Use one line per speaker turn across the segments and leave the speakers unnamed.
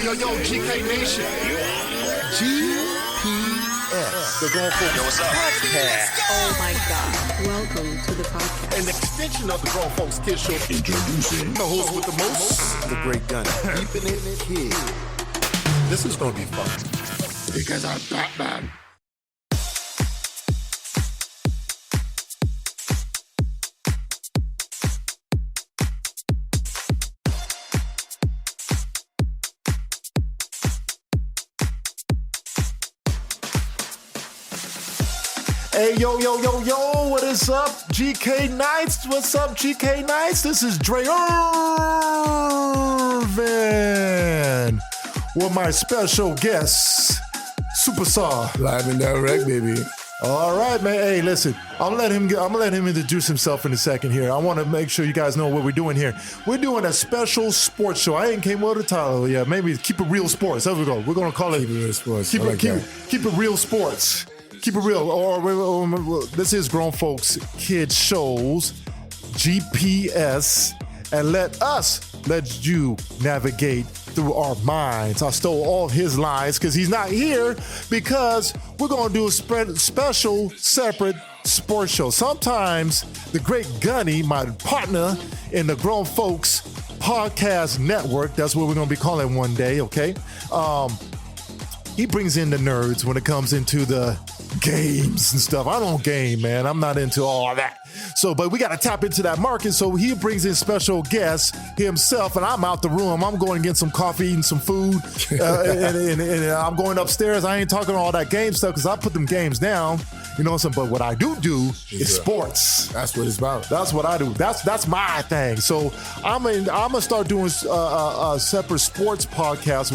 Yo, GK Nation. GPS. The Grown Folks Podcast.
Oh my God. Welcome to the podcast.
An extension of the Grown Folks Kids Show. Introducing the host with the most, the great gun. Keeping it kid. This is going to be fun. Because I'm Batman. Hey, yo, what is up, GK Nitez? What's up, GK Nitez? This is Dre Irvin with my special guest, Superstar.
Live and direct, baby.
All right, man. Hey, listen, I'm gonna let him introduce himself in a second here. I want to make sure you guys know what we're doing here. We're doing a special sports show. I ain't came up with a title yet. Maybe Keep It Real Sports. There we go. We're gonna call it
Keep It Real Sports.
Keep it Real Sports. Keep it real. Or this is Grown Folks Kids Shows, GPS, and let you navigate through our minds. I stole all his lines because he's not here because we're going to do a special, separate sports show. Sometimes the great Gunny, my partner in the Grown Folks Podcast Network, that's what we're going to be calling one day, okay? He brings in the nerds when it comes into the games and stuff. I don't game, man. I'm not into all that. But we got to tap into that market. So he brings in special guests himself, and I'm out the room. I'm going to get some coffee, eating some food, and I'm going upstairs. I ain't talking all that game stuff because I put them games down. You know what I'm saying? But what I do is sports.
That's what it's about.
That's what I do. That's my thing. So I'm gonna start doing a separate sports podcast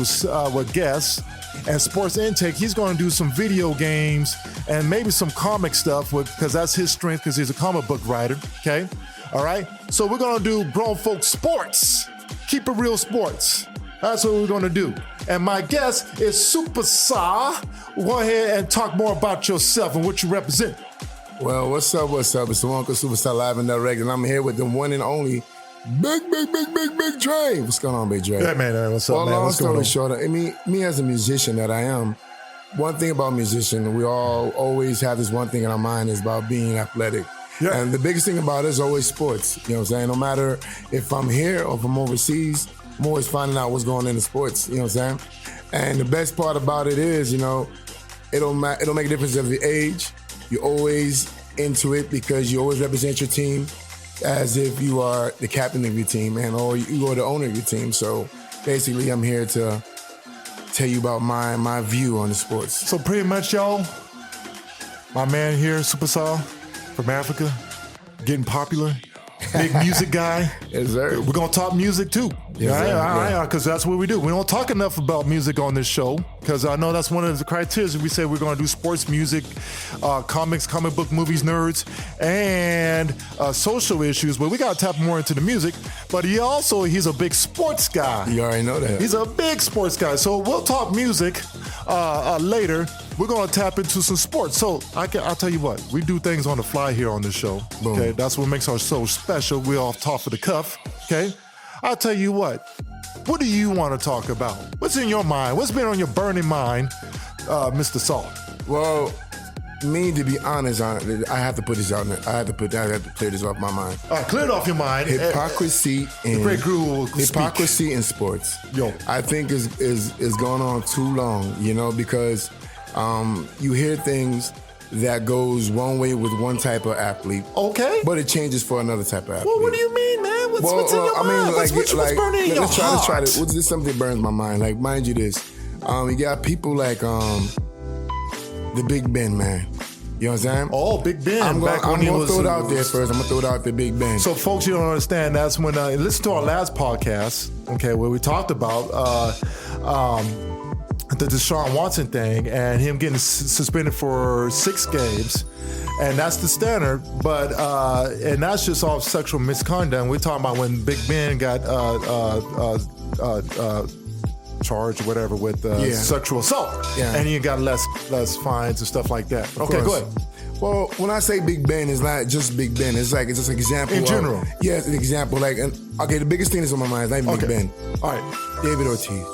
with guests and sports intake. He's going to do some video games and maybe some comic stuff because that's his strength because he's a comic book writer. Okay, all right. So we're going to do Grown Folks Sports. Keep it real sports. That's what we're going to do. And my guest is Superstar. Go ahead and talk more about yourself and what you represent.
Well, what's up? It's the Uncle Superstar live and direct, and I'm here with the one and only Big Dre. What's going on, Big Dre?
Yeah, man. What's up,
well,
man?
Long
What's going on?
story short, I mean, me as a musician that I am, one thing about musician, we all always have this one thing in our mind is about being athletic. Yeah. And the biggest thing about it is always sports. You know what I'm saying? No matter if I'm here or if I'm overseas, I'm always finding out what's going on in the sports. You know what I'm saying? And the best part about it is, you know, it don't make a difference of your age. You're always into it because you always represent your team as if you are the captain of your team or you are the owner of your team. So basically, I'm here to tell you about my view on the sports.
So pretty much, y'all, my man here, Superstar from Africa, getting popular, big music guy.
Yes, sir.
We're going to talk music too.
Yeah,
because that's what we do. We don't talk enough about music on this show because I know that's one of the criteria. We say we're going to do sports, music, comics, comic book, movies, nerds, and social issues. But we got to tap more into the music. But he's a big sports guy.
You already know that.
He's a big sports guy. So we'll talk music later. We're going to tap into some sports. So I'll tell you what, we do things on the fly here on this show.
Boom.
Okay, that's what makes our show special. We're off top of the cuff. Okay. I'll tell you what do you want to talk about? What's in your mind? What's been on your burning mind, Mr. Salt?
Well, me, to be honest, I have to put this out there. I have to clear this off my mind.
All right, clear it off your mind.
Hypocrisy and
great guru will
hypocrisy in sports.
Yo,
I think is going on too long, you know, because you hear things that goes one way with one type of athlete.
Okay.
But it changes for another type of athlete.
Well, what do you mean, man? What's in your mind?
I mean,
what's burning in your heart?
Let's try to. This is something that burns my mind. Like, mind you this. You got people like the Big Ben, man. You know what I'm saying?
Oh, Big Ben.
I'm going to throw it out there first. I'm going to throw it out there, Big Ben.
So, folks, you don't understand. That's when, listen to our last podcast, okay, where we talked about the Deshaun Watson thing and him getting suspended for 6 games. And that's the standard, but and that's just all sexual misconduct. We're talking about when Big Ben got charged or whatever with sexual assault, and he got less fines and stuff like that. Okay, go ahead.
Well, when I say Big Ben, it's not just Big Ben. It's just an example.
In general.
Yeah, it's an example. Like, okay, the biggest thing that's on my mind is not even Big Ben.
All right.
David Ortiz.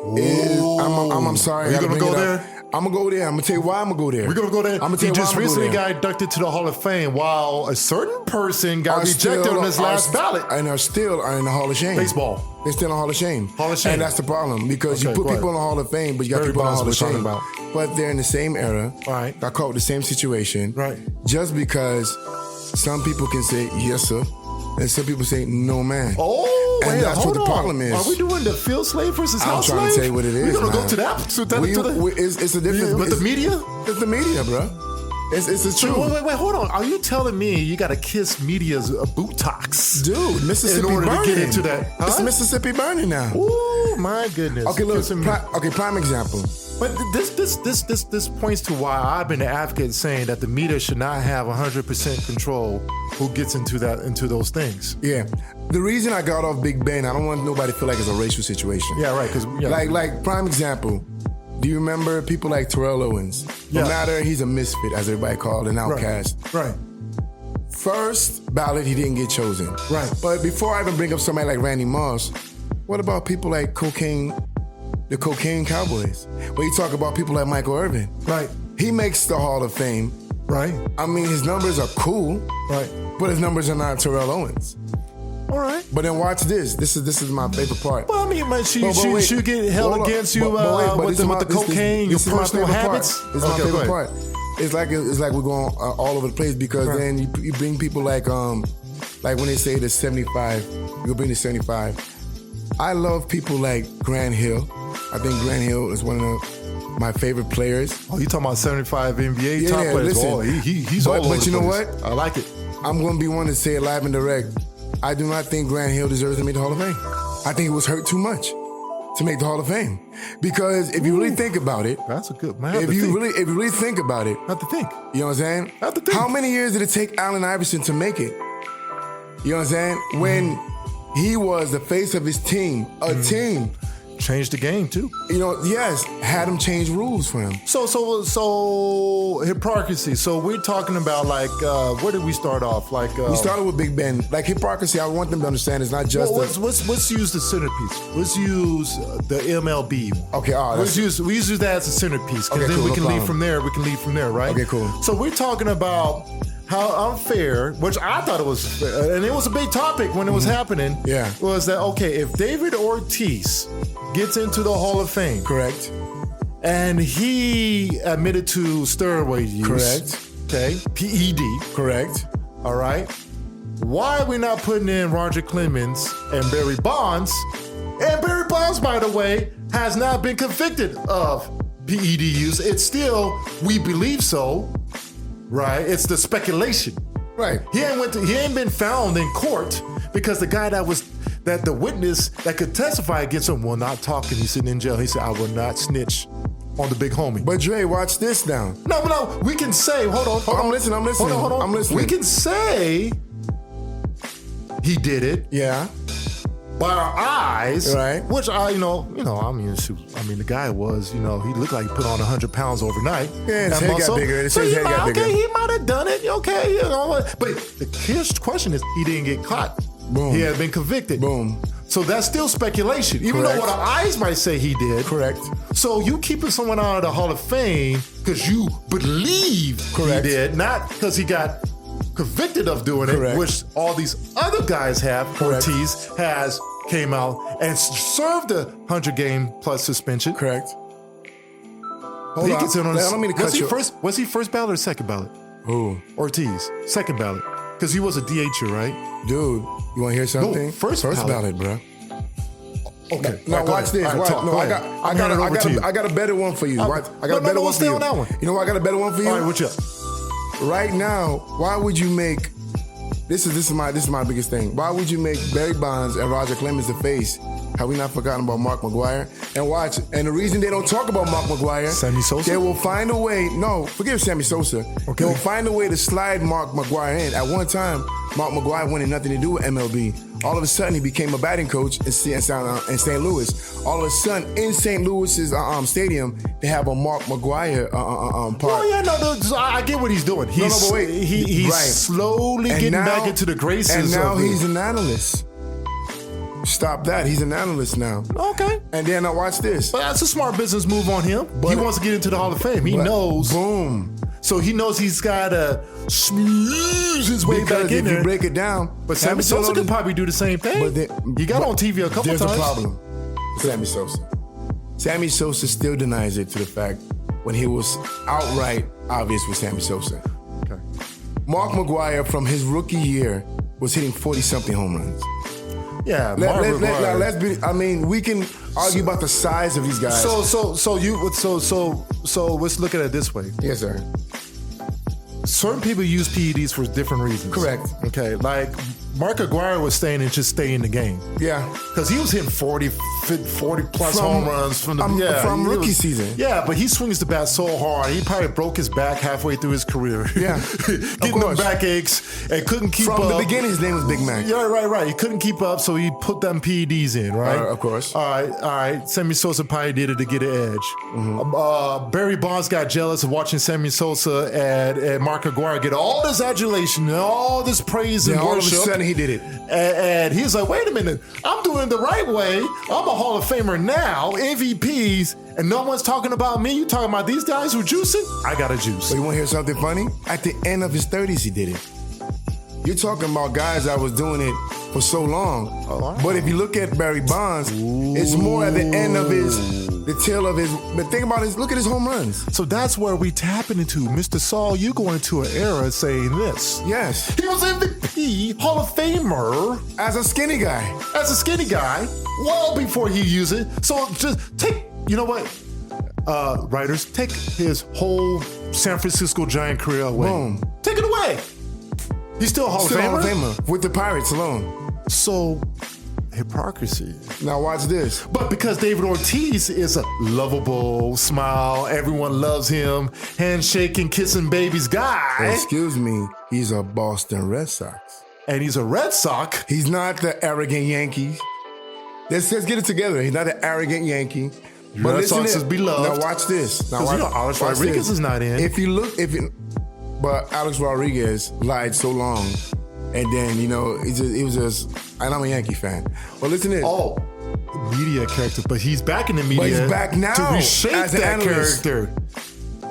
I'm sorry.
Are you gonna go there?
I'm gonna go there. I'm gonna tell you why I'm gonna go there.
We're gonna go there.
I'm gonna tell you why
just
I'm gonna go
recently
there.
got inducted to the Hall of Fame, while a certain person got rejected on his last ballot.
And are still in the Hall of Shame.
Baseball.
They're still in the Hall of Shame.
Hall of Shame.
And that's the problem, because you
Okay,
put
go
people in
ahead.
the Hall of Fame, but you got
Barry
people in the
Bonds
Hall of
we're talking
Shame. But they're in the same era.
Right.
Got caught with the same situation.
Right.
Just because some people can say yes, sir, and some people say no, man.
Oh,
and
wait,
that's
hold
what the
on.
problem is.
Are we doing the field slave versus
I'm
house slave?
trying to tell you what it is.
We're gonna
man.
go to that.
It's a difference.
But the media?
It's the media, bro. It's the truth.
Wait, hold on. Are you telling me you got to kiss media's buttocks?
Dude, Mississippi
in order
burning.
to get into that? Huh?
It's Mississippi burning now.
Ooh, my goodness.
Okay, look.
Kissing-
Prime example.
But this points to why I've been an advocate saying that the media should not have 100% control who gets into those things.
Yeah. The reason I got off Big Ben, I don't want nobody to feel like it's a racial situation.
Yeah, right. Because
like prime example. Do you remember people like Terrell Owens? No matter, he's a misfit, as everybody called, an outcast.
Right.
First ballot, he didn't get chosen.
Right.
But before I even bring up somebody like Randy Moss, what about people like the Cocaine Cowboys? Where you talk about people like Michael Irvin.
Right.
He makes the Hall of Fame.
Right.
I mean, his numbers are cool.
Right.
But his numbers are not Terrell Owens.
All right.
But then watch this. This is my favorite part.
Well, I mean, man, she get held
Hold on.
against you with the cocaine, your personal habits.
This is my favorite part. It's like we're going all over the place, because then you bring people like when they say the 75, you bring the 75. I love people like Grant Hill. I think Grant Hill is one of my favorite players.
Oh, you talking about 75 NBA top players?
Listen,
oh, he's all over. But
you know
place.
what?
I like it.
I'm going to be one to say it live and direct. I do not think Grant Hill deserves to make the Hall of Fame. I think it was hurt too much to make the Hall of Fame. Because if you really think about it,
that's a good man.
If you really think about it,
have to think.
You know what I'm saying?
Have to think.
How many years did it take Allen Iverson to make it? You know what I'm saying? When he was the face of his team, team.
Changed the game too.
You know, yes, had him change rules for him.
So hypocrisy. So we're talking about like where did we start off? Like
we started with Big Ben. Like hypocrisy, I want them to understand it's not just.
Let's use the centerpiece. Let's use the MLB.
Okay,
we use that as a centerpiece, because then we can leave from there. We can leave from there, right?
Okay, cool.
So we're talking about how unfair, which I thought it was, and it was a big topic when it was happening.
Yeah,
was that okay? If David Ortiz gets into the Hall of Fame,
correct,
and he admitted to steroid use,
correct,
okay, PED,
correct,
all right. Why are we not putting in Roger Clemons and Barry Bonds? And Barry Bonds, by the way, has not been convicted of PED use. It's still, we believe so, right? It's the speculation.
Right.
He ain't been found in court because the guy that the witness that could testify against him will not talk, and he's sitting in jail. He said, I will not snitch on the big homie.
But Dre, watch this now.
No, we can say, hold on.
I'm listening.
Hold on.
I'm listening.
We can say he did it.
Yeah.
By our eyes,
right?
Which I mean, the guy was, he looked like he put on 100 pounds overnight.
Yeah, his head got bigger. His head got bigger.
Okay, he might have done it. Okay, But the question is, he didn't get caught.
Boom.
He had been convicted.
Boom.
So that's still speculation, even though what our eyes might say he did.
Correct.
So you keeping someone out of the Hall of Fame because you believe he did, not because he got convicted of doing it, which all these other guys have. Ortiz came out and served a 100-game plus suspension.
Correct.
Hold on. I don't mean to cut you. Was he first ballot or second ballot?
Who?
Ortiz. Second ballot. Because he was a DH, right?
Dude, you want to hear something?
No, first
ballot, bro.
Okay.
Now watch this. I got a better one for you. I got a better one for you.
On that one.
You know what? I got a better one for you.
All right, what's up?
Right now, why would you make this is my biggest thing. Why would you make Barry Bonds and Roger Clemons the face? Have we not forgotten about Mark McGwire? And watch, and the reason they don't talk about Mark McGwire,
Sammy Sosa?
They will find a way. No, forgive Sammy Sosa. Okay. They will find a way to slide Mark McGwire in. At one time, Mark McGwire wanted nothing to do with MLB. All of a sudden, he became a batting coach in St. Louis. All of a sudden, in St. Louis's stadium, they have a Mark McGwire part.
Well, yeah, no, I get what he's doing. He's slowly getting back into the graces.
And now he's an analyst. stop that. He's an analyst now.
Okay.
And then I watch this.
But that's a smart business move on him.
But
he wants to get into the Hall of Fame. He knows.
Boom.
So he knows he's got to smooth his way back in
if
there.
you break it down.
But Sammy Sosa could probably do the same thing. He got on TV a couple times.
There's a problem. Sammy Sosa. Sammy Sosa still denies it to the fact when he was outright obvious with Sammy Sosa.
Okay.
Mark McGwire from his rookie year was hitting 40-something home runs.
Yeah,
let's be. I mean, we can argue about the size of these guys.
So let's look at it this way.
Yes, sir.
Certain people use PEDs for different reasons.
Correct.
Okay, like Mark Aguirre was staying and just stay in the game.
Yeah.
Because he was hitting 40 plus home runs from
rookie season.
Yeah, but he swings the bat so hard, he probably broke his back halfway through his career.
Yeah.
Getting them back aches and couldn't keep up.
From the beginning, his name was Big Mac.
Yeah, right. He couldn't keep up, so he put them PEDs in, right?
Of course.
All right. Sammy Sosa probably did it to get an edge. Mm-hmm. Barry Bonds got jealous of watching Sammy Sosa and Mark Aguirre get all this adulation and all this praise and worship.
All of a sudden, he did it.
And he's like, wait a minute, I'm doing it the right way. I'm a Hall of Famer now, MVPs, and no one's talking about me. You talking about these guys who juicing? I got a juice.
But you want to hear something funny? At the end of his 30s, he did it. You're talking about guys that was doing it for so long. Oh, wow. But if you look at Barry Bonds, it's more at the end of the tail of his. But think about it, look at his home runs.
So that's where we tapping into. Mr. Saul, you go into an era saying this.
Yes.
He was MVP, Hall of Famer.
As a skinny guy.
Well before he used it. So just take, you know what? Writers, take his whole San Francisco Giant career away.
Boom.
Take it away. He's still a Hall of Famer?
With the Pirates alone.
So, hypocrisy.
Now watch this.
But because David Ortiz is a lovable, smile, everyone loves him, handshaking, kissing babies guy.
Excuse me, he's a Boston Red Sox.
And he's a Red Sox.
He's not the arrogant Yankee. Let's get it together. He's not the arrogant Yankee.
But Red Sox is beloved.
Now watch this. Now
watch, Alex Rodriguez is not in.
But Alex Rodriguez lied so long, and then it was just. And I'm a Yankee fan. But listen to this.
Oh, media character, but he's back in the media.
But he's back now
to reshape
as an
that
analyst.
character.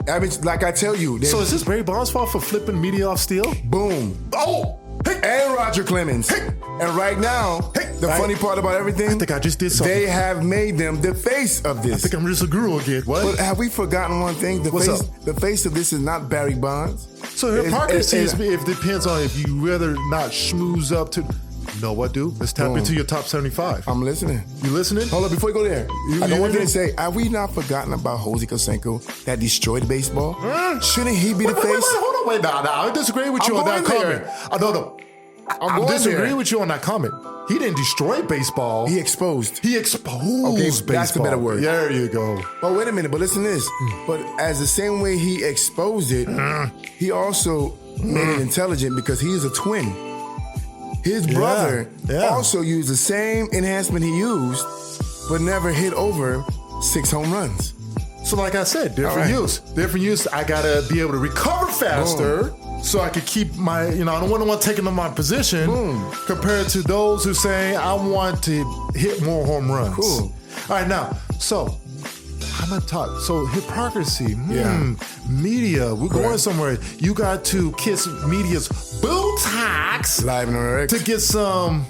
I mean, like I tell you.
So is this Barry Bonds' fault for flipping media off steel?
Boom.
Oh.
Hey. And Roger Clemons. Hey. And right now, the funny part about everything,
I think I just did something.
They have made them the face of this.
I think I'm just a guru again. What?
But have we forgotten one thing? The face of this is not Barry Bonds.
So hypocrisy it depends on if you rather not schmooze up to. You know what, dude? Let's tap into your top 75.
I'm listening.
You listening?
Hold on, before you go there, I want to say, have we not forgotten about Jose Canseco that destroyed baseball? Shouldn't he be the face?
Wait, hold on, now. I disagree with you on that comment. No. I'm disagreeing with you on that comment. He didn't destroy baseball.
He exposed.
Baseball.
That's the better word.
There you go.
But wait a minute. But listen to this. But as the same way he exposed it, he also made it intelligent because he is a twin. His brother also used the same enhancement he used, but never hit over 6 home runs.
So like I said, different use. I got to be able to recover faster. So I could keep my, I don't want to take my position compared to those who say I want to hit more home runs.
Cool.
All right, now, so I'm gonna talk. So hypocrisy, media. We're going somewhere. You got to kiss media's buttocks
live and direct
to get some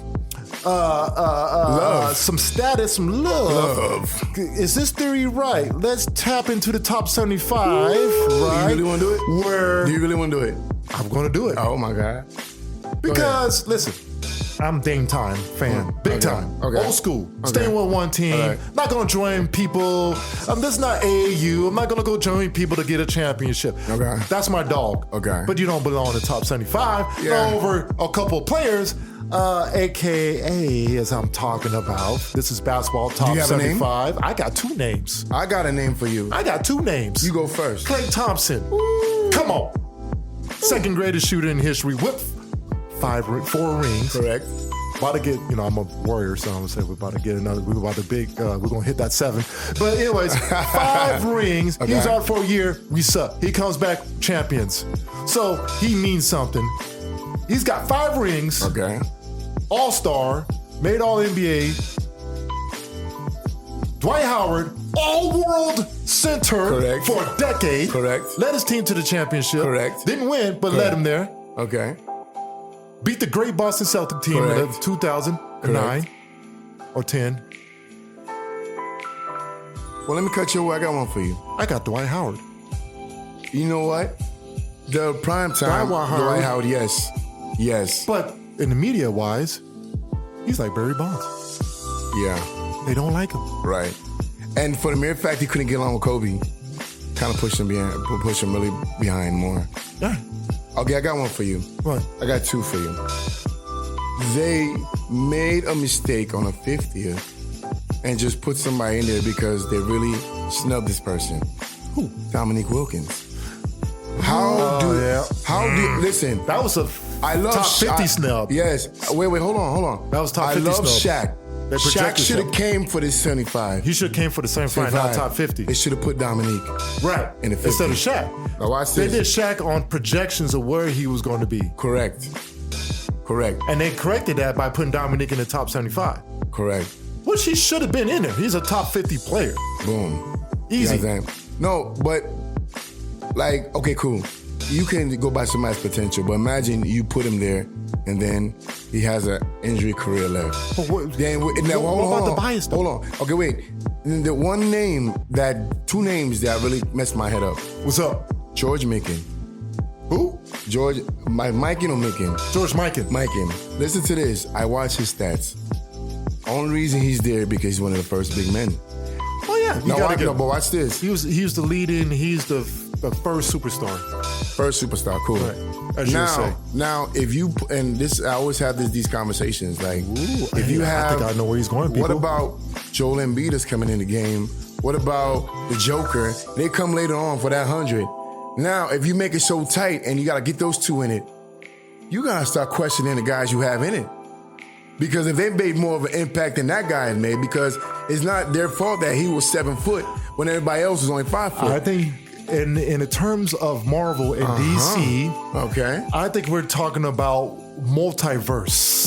love,
some status, some love. Is this theory right? Let's tap into the top 75. Right?
Do you really want to do it? Do you really want to do it?
I'm going to do it.
Oh my God.
Because, listen, I'm Dame Time fan. Big time.
Okay.
Old school. Staying with one team. Right. Not going to join people. This is not AAU. I'm not going to go join people to get a championship.
Okay.
That's my dog.
Okay.
But you don't belong in the top 75. Yeah. Over a couple of players, AKA, as I'm talking about. This is basketball top 75. I got 2 names.
I got a name for you.
I got 2 names.
You go first.
Klay Thompson. Ooh. Come on. Second greatest shooter in history with 4 rings.
Correct.
About to get, I'm a warrior, so I'm gonna say we're about to get another. We're about to we're gonna hit that 7. But anyways, 5 rings. Okay. He's out for a year. We suck. He comes back champions. So he means something. He's got 5 rings.
Okay.
All-star. made All-NBA. Dwight Howard, all-world center
Correct.
for a decade.
Correct.
Led his team to the championship.
Correct.
Didn't win, but led him there.
Okay.
Beat the great Boston Celtic team in 2009 or 10.
Well, let me cut you away. I got one for you.
I got Dwight Howard.
You know what? The prime time, Dwight Howard, yes. Yes.
But in the media-wise, he's like Barry Bonds.
Yeah.
They don't like him.
Right. And for the mere fact he couldn't get along with Kobe, kind of pushed him really behind more.
Yeah.
Okay, I got one for you.
What?
I got two for you. They made a mistake on a 50th and just put somebody in there because they really snubbed this person.
Who?
Dominique Wilkins. Listen.
That was a top 50 snub.
Yes. Wait, hold on.
That was top 50 snub.
I love Shaq. Shaq should have came for this 75.
He should have came for the 75, not top 50.
They should have put Dominique.
Right.
In the 50.
Instead of Shaq.
Now watch
this. They
did
Shaq on projections of where he was going to be.
Correct.
And they corrected that by putting Dominique in the top 75.
Correct.
Which he should have been in there. He's a top 50 player.
Boom.
Easy.
You know what I'm saying? No, but like, okay, cool. You can go by somebody's potential, but imagine you put him there and then he has an injury career left.
What about the bias though?
Hold on. Okay, wait. The two names that really messed my head up.
What's up?
George Mikan.
Who?
Mikan or Mikan?
George Mikan.
Mikan. Listen to this. I watch his stats. Only reason he's there because he's one of the first big men.
Oh yeah.
But watch this.
He's the leading. He's the first superstar.
First superstar, cool.
Right. As you say.
Now, if you and this, I always have these conversations. Like, if you have,
I think I know where he's going. People.
What about Joel Embiid is coming in the game? What about the Joker? They come later on for that 100. Now, if you make it so tight and you got to get those two in it, you got to start questioning the guys you have in it. Because if they made more of an impact than that guy had made, because it's not their fault that he was 7 foot when everybody else was only 5 foot.
I think in the terms of Marvel and DC,
okay,
I think we're talking about multiverse.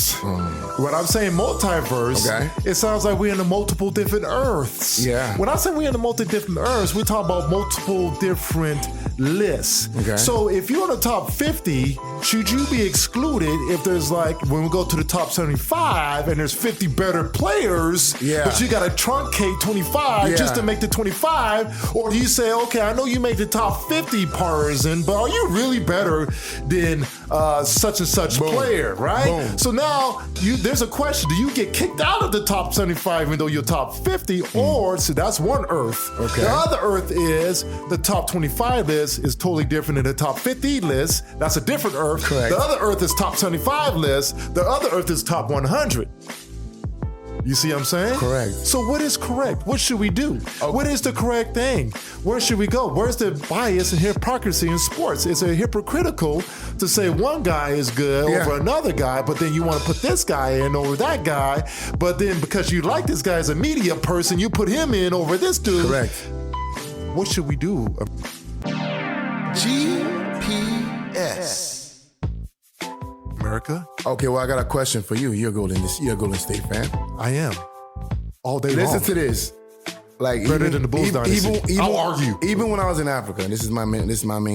When I'm saying multiverse, it sounds like we're in the multiple different Earths.
Yeah.
When I say we're in the multiple different Earths, we're talking about multiple different lists.
Okay.
So if you're in the top 50, should you be excluded if there's like, when we go to the top 75 and there's 50 better players, but you got to truncate 25 just to make the 25? Or do you say, okay, I know you made the top 50 person, but are you really better than such and such player, right?
Boom.
So now there's a question. Do you get kicked out of the top 75 even though you're top 50? Or, so that's one Earth.
Okay.
The other Earth is the top 25 list is totally different than the top 50 list. That's a different Earth.
Correct.
The other Earth is top 75 list. The other Earth is top 100. You see what I'm saying?
Correct.
So what is correct? What should we do?
Okay.
What is the correct thing? Where should we go? Where's the bias and hypocrisy in sports? It's a hypocritical to say one guy is good over another guy, but then you want to put this guy in over that guy, but then because you like this guy as a media person, you put him in over this dude.
Correct.
What should we do?
GPS.
America?
Okay, well, I got a question for you. You're a Golden State fan.
I am. All day long.
Listen to this. Like
better than the Bulls dynasty. I'll argue.
Even when I was in Africa, and this is my main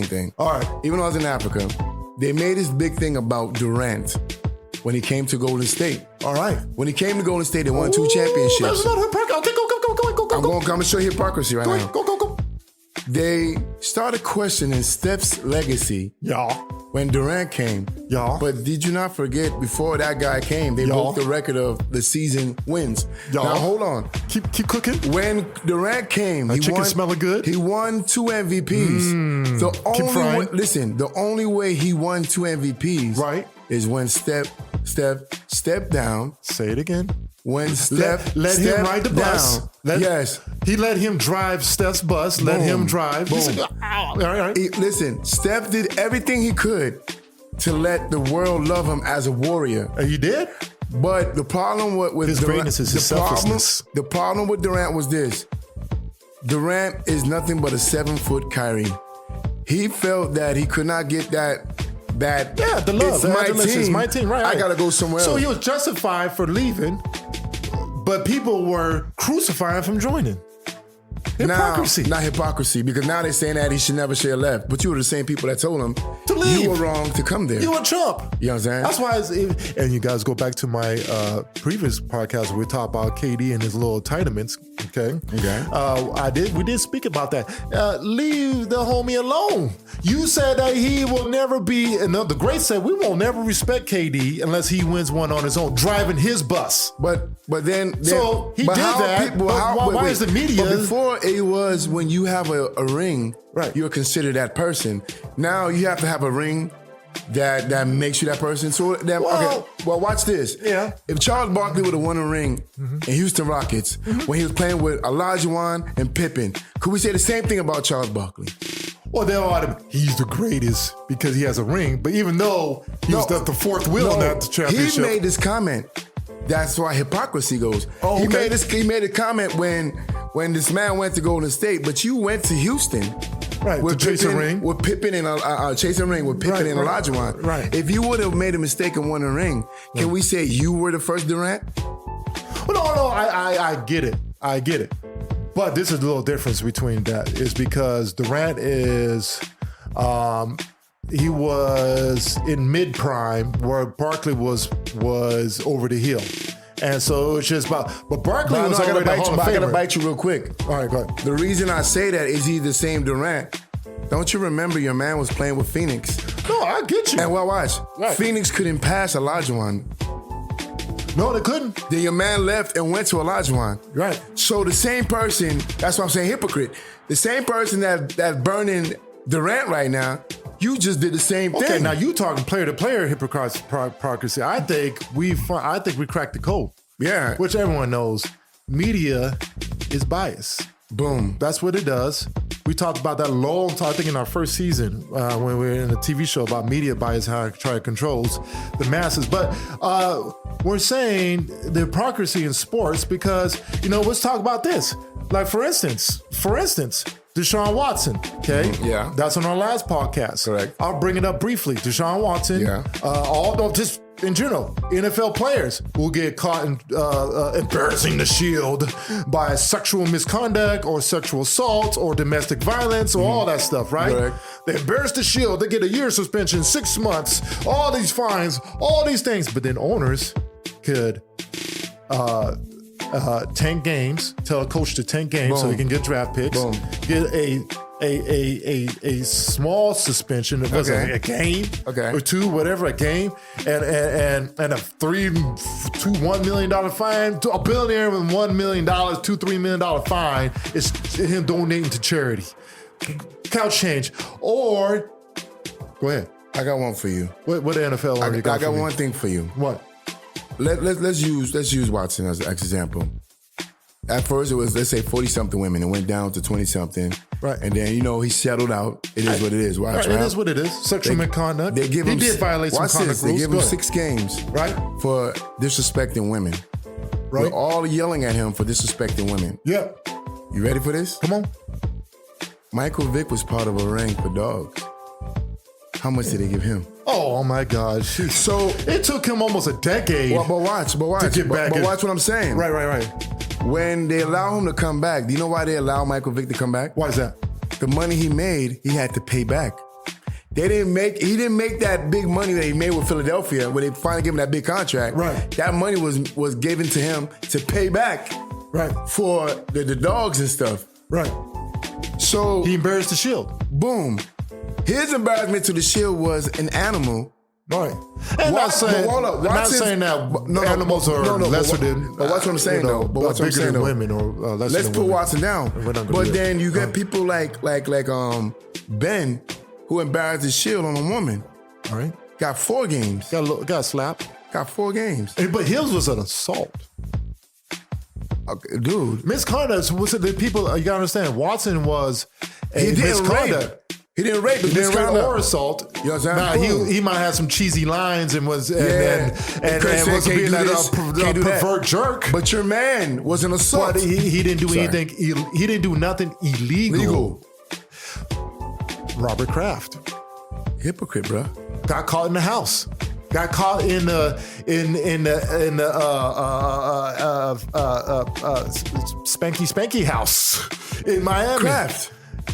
thing.
All right.
Even when I was in Africa, they made this big thing about Durant when he came to Golden State.
All right.
When he came to Golden State, they won 2 championships.
That's not hypocrisy. Okay, go.
I'm going to show you hypocrisy right now.
Go.
They started questioning Steph's legacy. When Durant came. But did you not forget, before that guy came, they broke the record of the season wins. Now, hold on.
Keep cooking.
When Durant came,
chicken smelling good?
He won 2 MVPs. The only way he won 2 MVPs is when Steph stepped down.
Say it again.
When Steph
let him ride the bus. He let him drive Steph's bus. Let him drive.
Boom.
Said, all right.
Listen, Steph did everything he could to let the world love him as a warrior.
He did?
But the problem with
his greatness is his selflessness.
The problem with Durant was this. Durant is nothing but a 7-foot Kyrie. He felt that he could not get that that
the love,
it's
the
my
adulation, it's
team.
my team, right?
I gotta go somewhere else.
So he was justified for leaving, but people were crucifying him from joining. Hypocrisy.
Now, not hypocrisy, because now they're saying that he should never share left. But you were the same people that told him
to leave.
You were wrong to come there.
You were Trump.
You know what I'm saying?
That's why and you guys go back to my previous podcast where we talked about KD and his little entitlements. Okay. We did speak about that. Leave the homie alone. You said that he will never be, and the great said we will never respect KD unless he wins one on his own, driving his bus.
But then
so he did that. Why is the media?
But before it was when you have a ring,
right?
You're considered that person. Now you have to have a ring that makes you that person. So okay. Well, watch this.
Yeah.
If Charles Barkley would have won a ring in Houston Rockets when he was playing with Olajuwon and Pippen, could we say the same thing about Charles Barkley?
Well, he's the greatest because he has a ring. But even though he was the fourth wheel in that championship,
he made this comment. That's why hypocrisy goes.
Oh, okay.
He made a comment when this man went to Golden State, but you went to Houston.
Right, to chase a ring.
With Pippen and chase a ring with Pippen and Olajuwon.
Right.
If you would have made a mistake and won a ring, can we say you were the first Durant?
Well, no, I get it. I get it. But this is a little difference between that is because Durant is, he was in mid-prime where Barkley was over the hill. And so it's just about, but Barkley was already a Hall of Famer.
I gotta bite you real quick.
All right, go ahead.
The reason I say that is he's the same Durant. Don't you remember your man was playing with Phoenix?
No, I get you.
And watch.
Right.
Phoenix couldn't pass Olajuwon.
No, they couldn't.
Then your man left and went to Olajuwon.
Right.
So the same person, that's why I'm saying hypocrite. The same person that's burning Durant right now, you just did the same thing.
Okay, now you talking player to player hypocrisy. I think we cracked the code.
Yeah.
Which everyone knows. Media is biased.
Boom.
That's what it does. We talked about that a long time, I think in our first season when we were in a TV show about media bias, how it controls the masses. But we're saying the hypocrisy in sports because, let's talk about this. Like, for instance, Deshaun Watson, okay?
Yeah.
That's on our last podcast.
Correct.
I'll bring it up briefly. Deshaun Watson, just in general, NFL players will get caught in embarrassing the shield by sexual misconduct or sexual assault or domestic violence or all that stuff, right?
Correct.
They embarrass the shield, they get a year suspension, 6 months, all these fines, all these things. But then owners could 10 games, tell a coach to 10 games
Boom.
so he can get draft picks.
Boom.
Get a small suspension. It wasn't a game or two, whatever, a game, and a $1 million fine to a billionaire with $1 million, $2-3 million fine is him donating to charity. Couch change. Or go ahead.
I got one for you.
What the NFL?
I got one thing for you.
What?
Let's use Watson as an example. At first, it was, let's say, 40-something women. It went down to 20-something.
Right.
And then, he settled out. It is what it is. Watch,
right? It is what it is. Sexual misconduct. He did violate some conduct rules.
They give him 6 games for disrespecting women.
Right.
We're all yelling at him for disrespecting women.
Yep.
You ready for this?
Come on.
Michael Vick was part of a ring for dogs. How much did they give him?
Oh my gosh. So it took him almost a decade.
But watch. To get back but watch what I'm saying.
Right.
When they allow him to come back, do you know why they allow Michael Vick to come back?
Why is that?
The money he made, he had to pay back. He didn't make that big money that he made with Philadelphia when they finally gave him that big contract.
Right.
That money was given to him to pay back.
Right.
For the dogs and stuff.
Right.
So
he embarrassed the Shield.
Boom. His embarrassment to the Shield was an animal.
Right. I'm not saying that animals are lesser than.
But watch what I'm saying though. But watch what I'm saying though.
Women or lesser
Let's
than
put
women.
Watson down. But then you get people like Ben, who embarrassed the Shield on a woman.
All right.
Got 4 games.
Got slapped.
Got 4 games.
But his was an assault.
Okay, dude.
Misconduct was the people. You gotta understand. Watson was a misconduct.
He didn't rape.
He didn't rape or assault.
You know what I'm saying?
Now, he might have some cheesy lines and was and was being a pervert jerk.
But your man was an assault.
But he didn't do anything. He didn't do nothing illegal. Robert Kraft.
Hypocrite, bro.
got caught in the house. Got caught in the spanky house in Miami.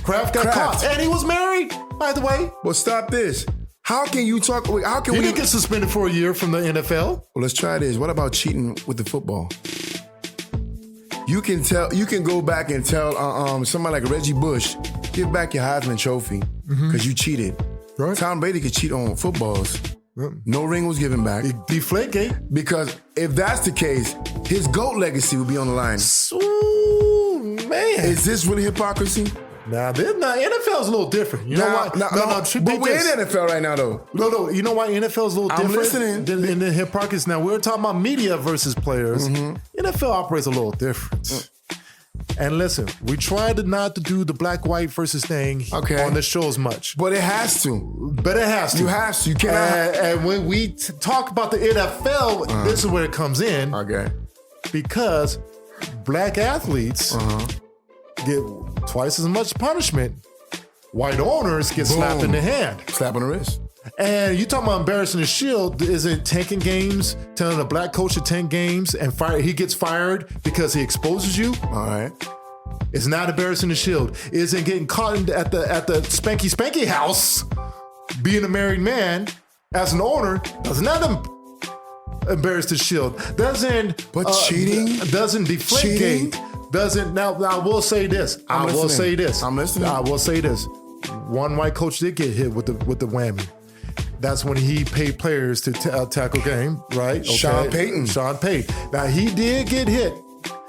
Kraft got caught, and he was married, by the way.
Well, stop this. How can you talk? How can
he
we
didn't get suspended for a year from the NFL?
Well, let's try this. What about cheating with the football? You can tell. You can go back and tell somebody like Reggie Bush, give back your Heisman Trophy because you cheated.
Right.
Tom Brady could cheat on footballs. No ring was given back.
Deflategate.
Because if that's the case, his GOAT legacy would be on the line.
Ooh, man.
Is this really hypocrisy?
Nah, NFL's a little different. You know why? No,
but we're in NFL right now, though.
No. You know why NFL's a little different?
I'm listening.
Than the hypocrisy. Now, we're talking about media versus players. NFL operates a little different. And listen, we tried not to do the black-white versus thing on the show as much.
But it has to. You have to. You cannot.
And when we talk about the NFL, this is where it comes in.
Okay.
Because black athletes get twice as much punishment. White owners get slapped in the hand.
Slap on the wrist.
And you talking about embarrassing the shield, is it tanking games, telling a black coach to tank games and he gets fired because he exposes you?
All right.
It's not embarrassing the shield. Is it getting caught at the spanky house, being a married man as an owner, does not embarrass the shield.
Cheating?
Doesn't deflate
Cheating?
gate. Doesn't, now I will say this.
I'm listening.
I will say this. One white coach did get hit with the whammy. That's when he paid players to tackle game, right? Okay.
Sean Payton.
Now, he did get hit.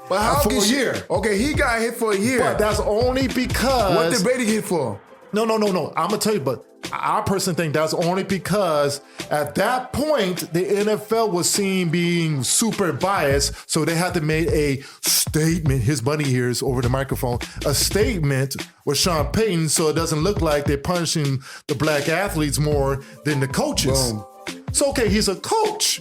But how
for a year.
Okay, he got hit for a year.
But that's only because...
What did Brady get for?
No. I'm going to tell you, but I personally think that's only because at that point, the NFL was seen being super biased, so they had to make a statement. His bunny ears over the microphone. A statement with Sean Payton, so it doesn't look like they're punishing the black athletes more than the coaches.
Boom.
So, okay, he's a coach.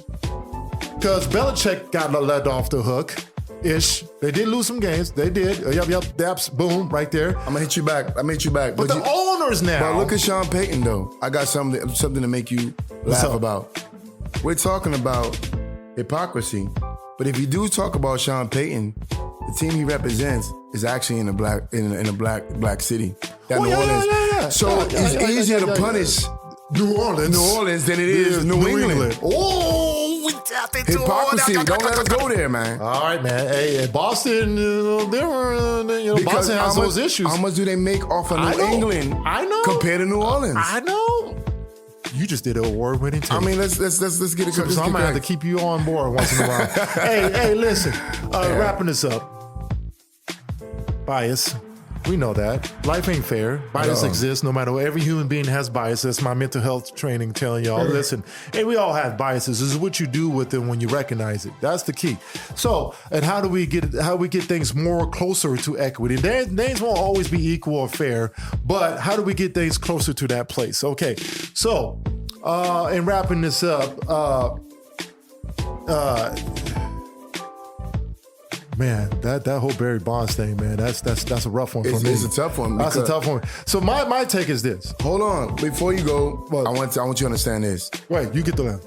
Because Belichick got let off the hook. They did lose some games. They did. Yep. Daps, boom, right there.
I'm gonna hit you back.
But the owners now.
But look at Sean Payton, though. I got something to make you laugh about. We're talking about hypocrisy. But if you do talk about Sean Payton, the team he represents is actually in a black city. New Orleans. Yeah. So it's easier to punish New Orleans than it is New England.
Oh, we tapped into
hypocrisy. Don't let us go there, man.
All right, man. Hey, Boston, Boston has those issues.
How much do they make off of New England?
I know.
Compared to New Orleans.
I know. You just did an award-winning tape.
I mean, let's get it.
So I'm gonna have to keep you on board once in a while. hey, listen. Wrapping this up. Bias. We know that. Life ain't fair. Bias exists no matter what. Every human being has bias. That's my mental health training telling y'all. Listen, hey, we all have biases. This is what you do with them when you recognize it. That's the key. So, and how we get things more closer to equity? Things won't always be equal or fair, but how do we get things closer to that place? Okay, so in wrapping this up, man, that whole Barry Bonds thing, man, that's a rough one for me.
It's a tough one.
That's a tough one. So my take is this.
Hold on, before you go, I want you to understand this.
Wait, you get the line.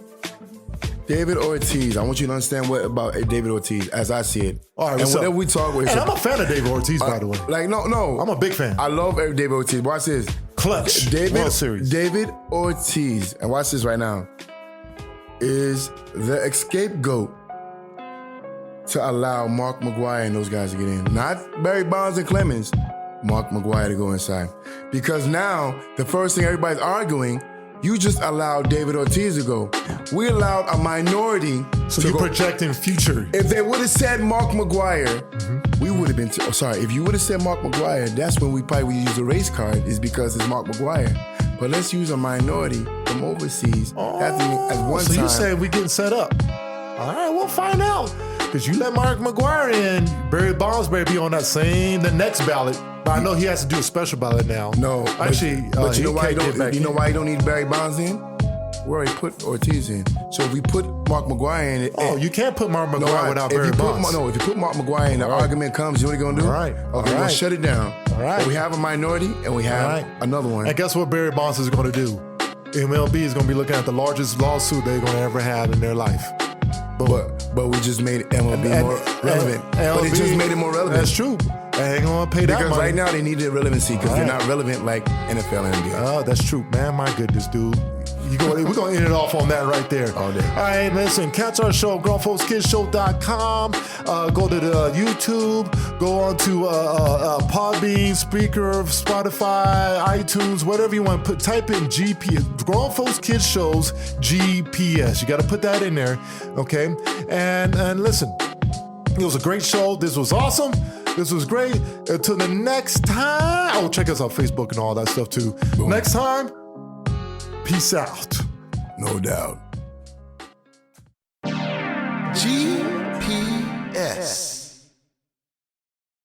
David Ortiz. I want you to understand what about David Ortiz as I see it.
All right,
and whatever we talk with.
And I'm a fan of David Ortiz, by the way.
No,
I'm a big fan.
I love David Ortiz. Watch this.
Clutch. World Series.
David Ortiz, and watch this right now, is the scapegoat to allow Mark McGwire and those guys to get in. Not Barry Bonds and Clemons, Mark McGwire to go inside. Because now, the first thing everybody's arguing, you just allowed David Ortiz to go. We allowed a minority
so
to
you're
go.
Projecting future.
If they would have said Mark McGwire, we would have been, if you would have said Mark McGwire, that's when we probably would use a race card, is because it's Mark McGwire. But let's use a minority from overseas. At one
so
time.
you saying we getting set up. All right, we'll find out. Because you let Mark McGwire in, Barry Bonds better be on the next ballot. But I know he has to do a special ballot now.
No.
Actually,
but you know why you don't need Barry Bonds in? We already put Ortiz in. So if we put Mark McGwire in it.
You can't put Mark McGwire without Barry Bonds.
If you put Mark McGwire in, the argument comes, you know what you're going to do?
All right.
Okay, we're going to shut it down.
All right.
But we have a minority and we have another one.
And guess what Barry Bonds is going to do? MLB is going to be looking at the largest lawsuit they're going to ever have in their life.
But we just made MLB more relevant. But it just made it more relevant.
That's true. They ain't going to pay that money.
Because right now they need the relevancy because they're not relevant like NFL and NBA.
Oh, that's true, man. My goodness, dude. We're going to end it off on that right there.
All day.
All right, listen. Catch our show, grownfolkskidshow.com. Go to the YouTube. Go on to Podbean, Spreaker, Spotify, iTunes, whatever you want. Type in GPS, Grown Folks Kids Shows GPS. You got to put that in there, okay? And listen, it was a great show. This was awesome. This was great. Until the next time. Oh, check us out on Facebook and all that stuff too. Boom. Next time. Peace out.
No doubt.
GPS.